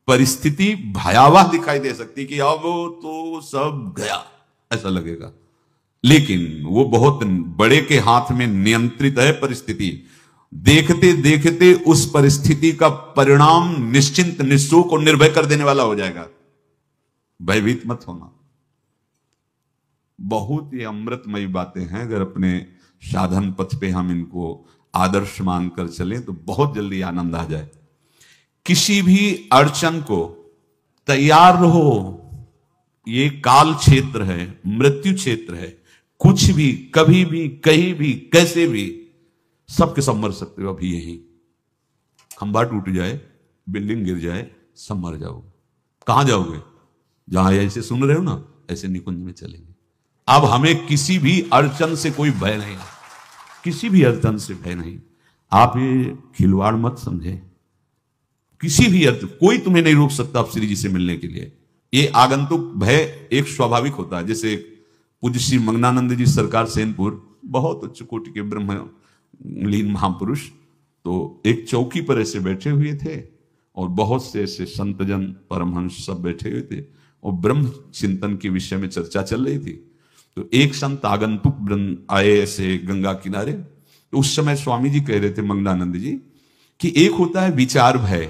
परिस्थिति भयावह दिखाई दे सकती कि अब तो सब गया ऐसा लगेगा, लेकिन वो बहुत बड़े के हाथ में नियंत्रित है परिस्थिति। देखते देखते उस परिस्थिति का परिणाम निश्चिंत, निःशोक और निर्भय कर देने वाला हो जाएगा। भयभीत मत होना। बहुत ही अमृतमयी बातें हैं, अगर अपने साधन पथ पे हम इनको आदर्श मानकर चलें तो बहुत जल्दी आनंद आ जाए। किसी भी अड़चन को तैयार रहो, ये काल क्षेत्र है, मृत्यु क्षेत्र है। कुछ भी, कभी भी, कहीं भी, कैसे भी, सबके सब मर सकते हो। अभी यही खंभा टूट जाए, बिल्डिंग गिर जाए, सब मर जाओगे। कहां जाओगे? जहां ऐसे सुन रहे हो ना, ऐसे निकुंज में चलेंगे। अब हमें किसी भी अड़चन से कोई भय नहीं, किसी भी अड़चन से भय नहीं। आप ये खिलवाड़ मत समझे। किसी भी अर्थ कोई तुम्हें नहीं रोक सकता आप श्री जी से मिलने के लिए। ये आगंतुक भय एक स्वाभाविक होता है। जैसे पूज्य श्री मंगनानंद जी सरकार सेनपुर, बहुत उच्च कोटि के ब्रह्मलीन महापुरुष, तो एक चौकी पर ऐसे बैठे हुए थे और बहुत से ऐसे संतजन परमहंस सब बैठे हुए थे और ब्रह्म चिंतन के विषय में चर्चा चल रही थी। तो एक संत आगंतुक ब्रह्म आए ऐसे गंगा किनारे। तो उस समय स्वामी जी कह रहे थे मंगनानंद जी कि एक होता है विचार भय,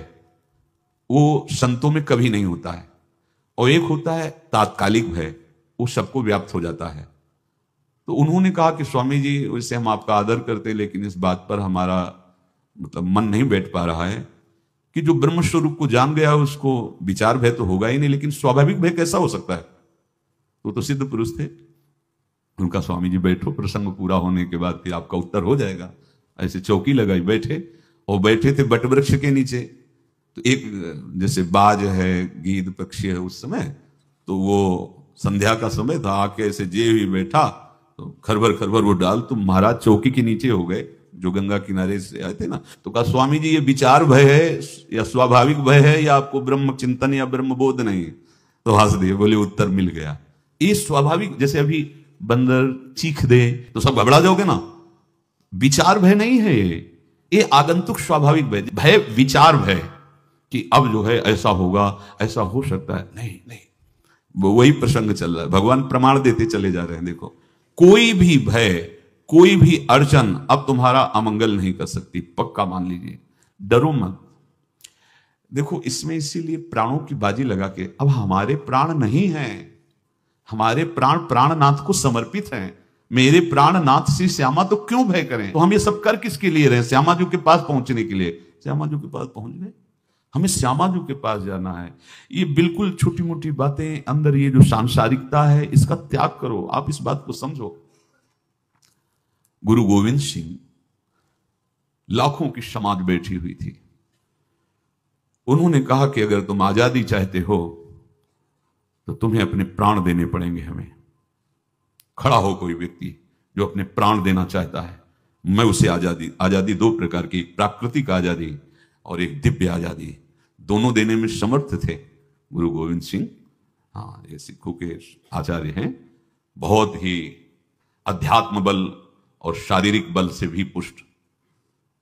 वो संतों में कभी नहीं होता है, और एक होता है तात्कालिक भय, वो सबको व्याप्त हो जाता है। तो उन्होंने कहा कि स्वामी जी, वैसे हम आपका आदर करते हैं, लेकिन इस बात पर हमारा मतलब मन नहीं बैठ पा रहा है कि जो ब्रह्म स्वरूप को जान गया उसको विचार भय तो होगा ही नहीं, लेकिन स्वाभाविक भय कैसा हो सकता है? तो सिद्ध पुरुष थे। उनका स्वामी जी बैठो, प्रसंग पूरा होने के बाद फिर आपका उत्तर हो जाएगा। ऐसे चौकी लगाई, बैठे, और बैठे थे बटवृक्ष के नीचे। तो एक जैसे बाज है, गीद पक्षी है, उस समय तो वो संध्या का समय था, आके ऐसे जे ही बैठा तो खरबर खरबर वो डाल, तो महाराज चौकी के नीचे हो गए जो गंगा किनारे से आए थे ना। तो कहा स्वामी जी, ये विचार भय है या स्वाभाविक भय है या आपको ब्रह्म चिंतन या ब्रह्म बोध नहीं? तो हंस दिए, बोले उत्तर मिल गया। ये स्वाभाविक, जैसे अभी बंदर चीख दे तो सब घबरा जाओगे ना, विचार भय नहीं है ये आगंतुक स्वाभाविक भय। भय विचार भय कि अब जो है ऐसा होगा, ऐसा हो सकता है, नहीं नहीं, वो वही प्रसंग चल रहा है। भगवान प्रमाण देते चले जा रहे हैं। देखो, कोई भी भय, कोई भी अड़चन अब तुम्हारा अमंगल नहीं कर सकती, पक्का मान लीजिए। डरो मत। देखो, इसमें इसीलिए प्राणों की बाजी लगा के, अब हमारे प्राण नहीं हैं, हमारे प्राण प्राणनाथ को समर्पित हैं। मेरे प्राणनाथ श्री श्यामा, तो क्यों भय करें? तो हम ये सब कर किसके लिए रहे? श्यामा जी के पास पहुंचने के लिए। श्यामा जी के पास पहुंच गए, हमें श्यामा जी के पास जाना है। ये बिल्कुल छोटी मोटी बातें, अंदर ये जो सांसारिकता है, इसका त्याग करो। आप इस बात को समझो। गुरु गोविंद सिंह, लाखों की समाज बैठी हुई थी। उन्होंने कहा कि अगर तुम आजादी चाहते हो तो तुम्हें अपने प्राण देने पड़ेंगे हमें। खड़ा हो कोई व्यक्ति जो अपने प्राण देना चाहता है, मैं उसे आजादी, आजादी दो प्रकार की, प्राकृतिक आजादी और एक दिव्य आजादी, दोनों देने में समर्थ थे गुरु गोविंद सिंह। हाँ, ये सिखों के आचार्य हैं, बहुत ही अध्यात्म बल और शारीरिक बल से भी पुष्ट।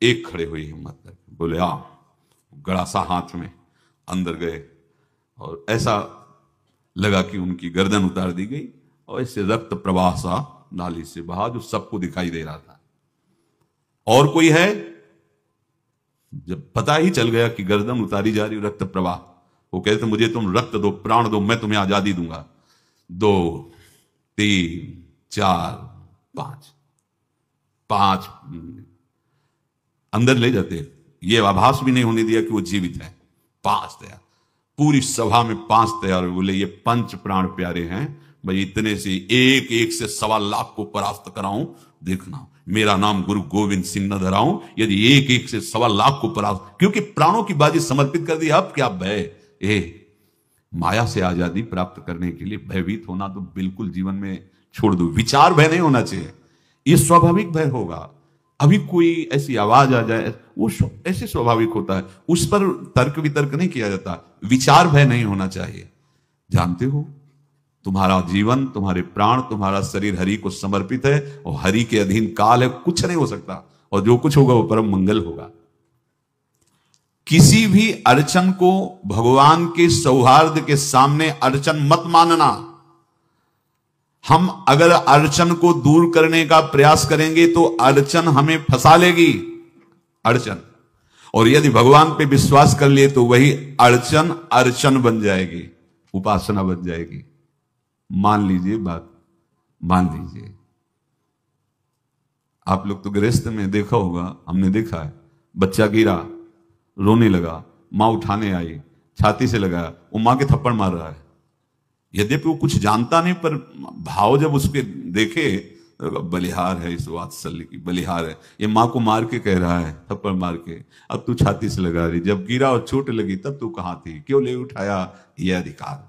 एक खड़े हुए हिम्मत करके बोले, आ, गड़ासा हाथ में अंदर गए और ऐसा लगा कि उनकी गर्दन उतार दी गई और ऐसे रक्त प्रवाह सा नाली से बहा, जो सबको दिखाई दे रहा था। और कोई है? जब पता ही चल गया कि गर्दन उतारी जा रही, रक्त प्रवाह, वो कहते मुझे तुम रक्त दो, प्राण दो, मैं तुम्हें आजादी दूंगा। 2 3 4 5 अंदर ले जाते, ये आभास भी नहीं होने दिया कि वो जीवित है। 5 तैयार, पूरी सभा में 5 तैयार। बोले ये पंच प्राण प्यारे हैं भाई, इतने से एक एक से 1.25 लाख को परास्त कराऊं, देखना मेरा नाम गुरु गोविंद सिंह न धराऊं, यदि एक एक से 1.25 लाख को परास्त, क्योंकि प्राणों की बाजी समर्पित कर दी। अब क्या भय? माया से आजादी प्राप्त करने के लिए भयभीत होना तो बिल्कुल जीवन में छोड़ दो। विचार भय नहीं होना चाहिए, ये स्वाभाविक भय होगा। अभी कोई ऐसी आवाज आ जाए, वो ऐसे स्वाभाविक होता है, उस पर तर्क वितर्क नहीं किया जाता। विचार भय नहीं होना चाहिए। जानते हो, तुम्हारा जीवन, तुम्हारे प्राण, तुम्हारा शरीर हरि को समर्पित है और हरि के अधीन काल है, कुछ नहीं हो सकता, और जो कुछ होगा वो परम मंगल होगा। किसी भी अड़चन को भगवान के सौहार्द के सामने अड़चन मत मानना। हम अगर अड़चन को दूर करने का प्रयास करेंगे तो अड़चन हमें फंसा लेगी, अड़चन। और यदि भगवान पे विश्वास कर लिए तो वही अड़चन अर्चन बन जाएगी, उपासना बन जाएगी। मान लीजिए बात, मान लीजिए आप लोग तो गृहस्थ में देखा होगा, हमने देखा है, बच्चा गिरा, रोने लगा, मां उठाने आई, छाती से लगाया, वो मां के थप्पड़ मार रहा है। यद्यपि वो कुछ जानता नहीं, पर भाव जब उसके देखे, बलिहार है इस वात्सल्य की, बलिहार है, ये मां को मार के कह रहा है, थप्पड़ मार के, अब तू छाती से लगा रही, जब गिरा और चोट लगी तब तू कहां थी, क्यों ले उठाया, यह अधिकार।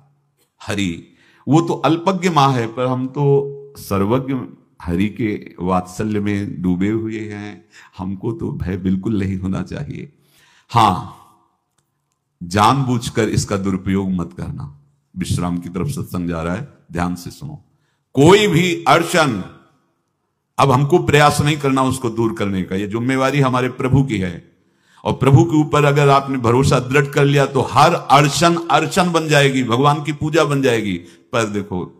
हरि वो तो अल्पज्ञ मां है, पर हम तो सर्वज्ञ हरि के वात्सल्य में डूबे हुए हैं, हमको तो भय बिल्कुल नहीं होना चाहिए। हां, जानबूझकर इसका दुरुपयोग मत करना। विश्राम की तरफ सत्संग जा रहा है, ध्यान से सुनो। कोई भी अड़चन अब हमको प्रयास नहीं करना उसको दूर करने का, ये जिम्मेवारी हमारे प्रभु की है। और प्रभु के ऊपर अगर आपने भरोसा दृढ़ कर लिया तो हर अड़चन अर्चन बन जाएगी, भगवान की पूजा बन जाएगी। पर देखो,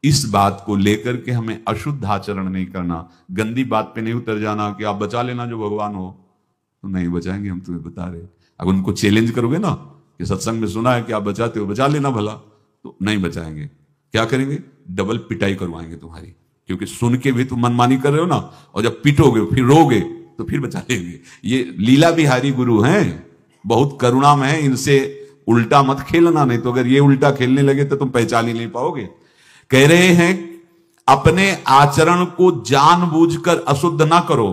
इस बात को लेकर के हमें अशुद्ध आचरण नहीं करना, गंदी बात पे नहीं उतर जाना कि आप बचा लेना जो भगवान हो, तो नहीं बचाएंगे, हम तुम्हें बता रहे। अगर उनको चैलेंज करोगे ना कि सत्संग में सुना है कि आप बचाते हो, बचा लेना भला, तो नहीं बचाएंगे। क्या करेंगे? डबल पिटाई करवाएंगे तुम्हारी, क्योंकि सुन के भी तुम मनमानी कर रहे हो ना, और जब पिटोगे फिर रोगे तो फिर बचा लेंगे। ये लीला बिहारी गुरु हैं, बहुत करुणा में है, इनसे उल्टा मत खेलना, नहीं तो अगर ये उल्टा खेलने लगे तो तुम पहचान ही नहीं पाओगे। कह रहे हैं अपने आचरण को जानबूझकर अशुद्ध ना करो,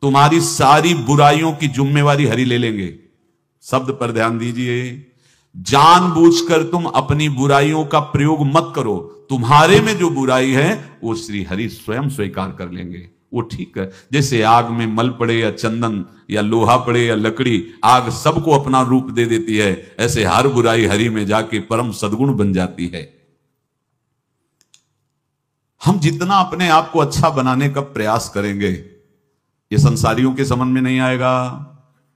तुम्हारी सारी बुराइयों की जिम्मेवारी हरि ले लेंगे। शब्द पर ध्यान दीजिए, जानबूझकर तुम अपनी बुराइयों का प्रयोग मत करो, तुम्हारे में जो बुराई है वो श्री हरि स्वयं स्वीकार कर लेंगे। वो ठीक है, जैसे आग में मल पड़े या चंदन या लोहा पड़े या लकड़ी, आग सबको अपना रूप दे देती है, ऐसे हर बुराई हरि में जाके परम सद्गुण बन जाती है। हम जितना अपने आप को अच्छा बनाने का प्रयास करेंगे, ये संसारियों के समझ में नहीं आएगा,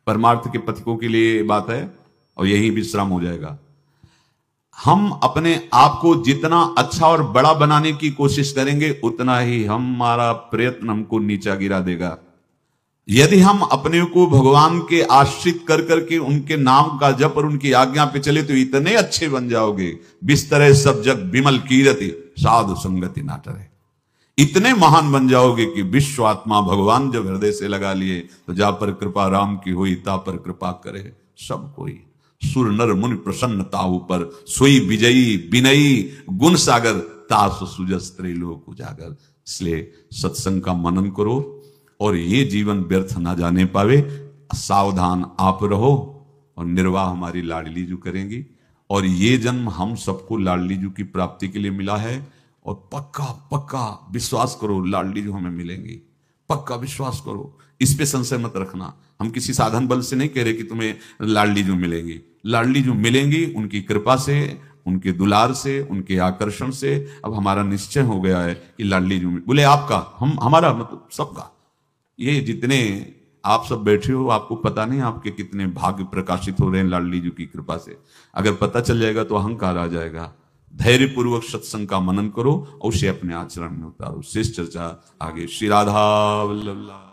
परमार्थ के पथिकों के लिए बात है, और यही विश्राम हो जाएगा। हम अपने आप को जितना अच्छा और बड़ा बनाने की कोशिश करेंगे, उतना ही हमारा प्रयत्न हमको नीचा गिरा देगा। यदि हम अपने को भगवान के आश्रित कर करके उनके नाम का जप और उनकी आज्ञा पे चले तो इतने अच्छे बन जाओगे, बिस्तरे सब जग विमल कीरति साधु संगति ना टरे। इतने महान बन जाओगे कि विश्व आत्मा भगवान जब हृदय से लगा लिए तो जा पर कृपा राम की हुई, ता पर कृपा करे सब कोई। सुर नर मुनि प्रसन्नता ऊपर, सोई विजयी विनयी गुण सागर, तास सुजस त्रैलोक उजागर। इसलिए सत्संग का मनन करो और ये जीवन व्यर्थ ना जाने पावे। सावधान आप रहो, और निर्वाह हमारी लाडली जू करेंगी। और ये जन्म हम सबको लाडली जू की प्राप्ति के लिए मिला है, और पक्का पक्का विश्वास करो लाडली जू हमें मिलेंगी, पक्का विश्वास करो, इस पे संशय मत रखना। हम किसी साधन बल से नहीं कह रहे कि तुम्हें लाडली जू मिलेंगी, लाडली जू मिलेंगी उनकी कृपा से, उनके दुलार से, उनके आकर्षण से। अब हमारा निश्चय हो गया है कि लाडली जू बोले आपका, हम हमारा मतलब सबका। ये जितने आप सब बैठे हो, आपको पता नहीं आपके कितने भाग्य प्रकाशित हो रहे हैं लाडली जू की कृपा से। अगर पता चल जाएगा तो अहंकार आ जाएगा। धैर्य पूर्वक सत्संग का मनन करो और उसे अपने आचरण में उतारो। शेष चर्चा आगे। श्री राधा वल्लभ।